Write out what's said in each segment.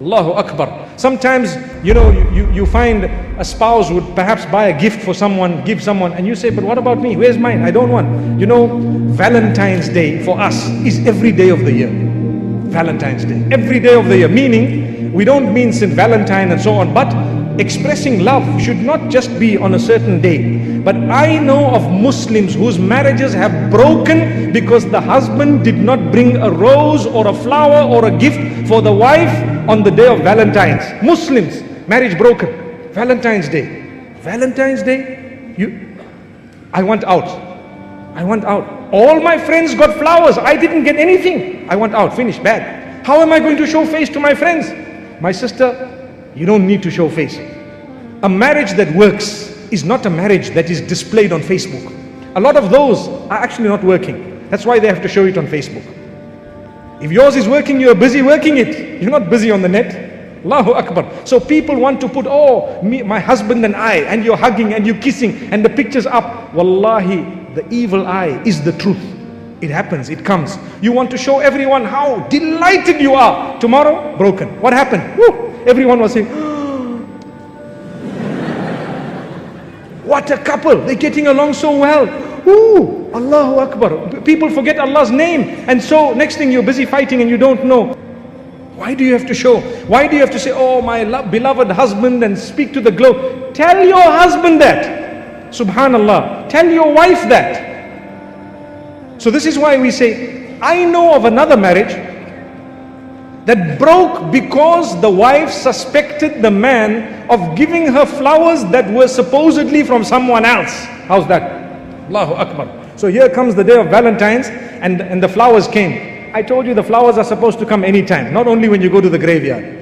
Allahu Akbar. Sometimes, you find a spouse would perhaps buy a gift for someone, give someone, and you say, but what about me? Where's mine? I don't want. Valentine's Day for us is every day of the year. Valentine's Day. Every day of the year. Meaning, we don't mean St. Valentine and so on, but expressing love should not just be on a certain day. But I know of Muslims whose marriages have broken because the husband did not bring a rose or a flower or a gift for the wife on the day of Valentine's. Muslims, marriage broken. Valentine's Day. Valentine's Day? I want out. I want out. All my friends got flowers. I didn't get anything. I want out. Finish. Bad. How am I going to show face to my friends? My sister, you don't need to show face. A marriage that works is not a marriage that is displayed on Facebook. A lot of those are actually not working. That's why they have to show it on Facebook. If yours is working, you're busy working it. You're not busy on the net. Allahu Akbar. So people want to put, me, my husband and I, and you're hugging and you're kissing and the picture's up. Wallahi, the evil eye is the truth. It happens, it comes. You want to show everyone how delighted you are. Tomorrow, broken. What happened? Woo! Everyone was saying, what a couple, they're getting along so well. Ooh, Allahu Akbar. People forget Allah's name, and so next thing you're busy fighting and you don't know. Why do you have to show? Why do you have to say, oh my beloved husband, and speak to the globe? Tell your husband that. Subhanallah. Tell your wife that. So this is why we say, I know of another marriage that broke because the wife suspected the man of giving her flowers that were supposedly from someone else. How's that? Allahu Akbar. So here comes the day of Valentine's, and the flowers came. I told you the flowers are supposed to come anytime, not only when you go to the graveyard.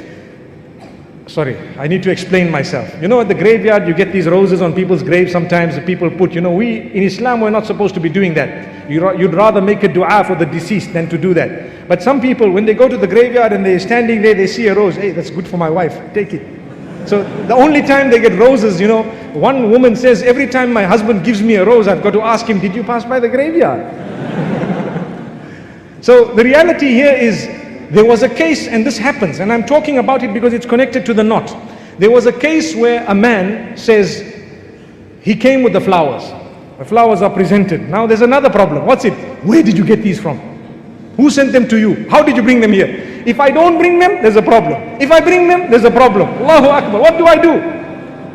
Sorry, I need to explain myself. At the graveyard you get these roses on people's graves. Sometimes the people put, we in Islam we're not supposed to be doing that. You'd rather make a dua for the deceased than to do that. But some people, when they go to the graveyard and they're standing there, they see a rose. Hey, that's good for my wife, take it. So the only time they get roses, one woman says, every time my husband gives me a rose, I've got to ask him, did you pass by the graveyard? So the reality here is, there was a case, and this happens, and I'm talking about it because it's connected to the knot. There was a case where a man says, he came with the flowers. The flowers are presented. Now there's another problem. What's it? Where did you get these from? Who sent them to you? How did you bring them here? If I don't bring them, there's a problem. If I bring them, there's a problem. Allahu Akbar. What do I do?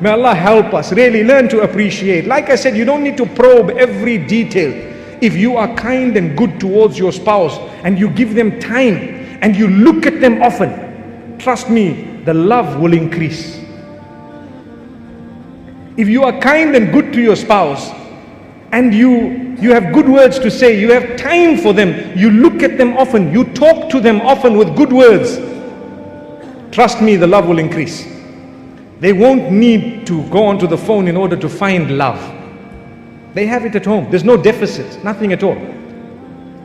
May Allah help us. Really learn to appreciate. Like I said, you don't need to probe every detail. If you are kind and good towards your spouse, and you give them time, and you look at them often, trust me, the love will increase. If you are kind and good to your spouse, and you have good words to say, you have time for them, you look at them often, you talk to them often with good words, trust me, the love will increase. They won't need to go onto the phone in order to find love. They have it at home. There's no deficit, nothing at all.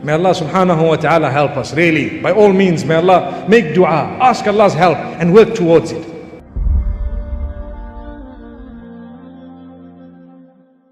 May Allah subhanahu wa ta'ala help us, really. By all means, may Allah make dua, ask Allah's help and work towards it.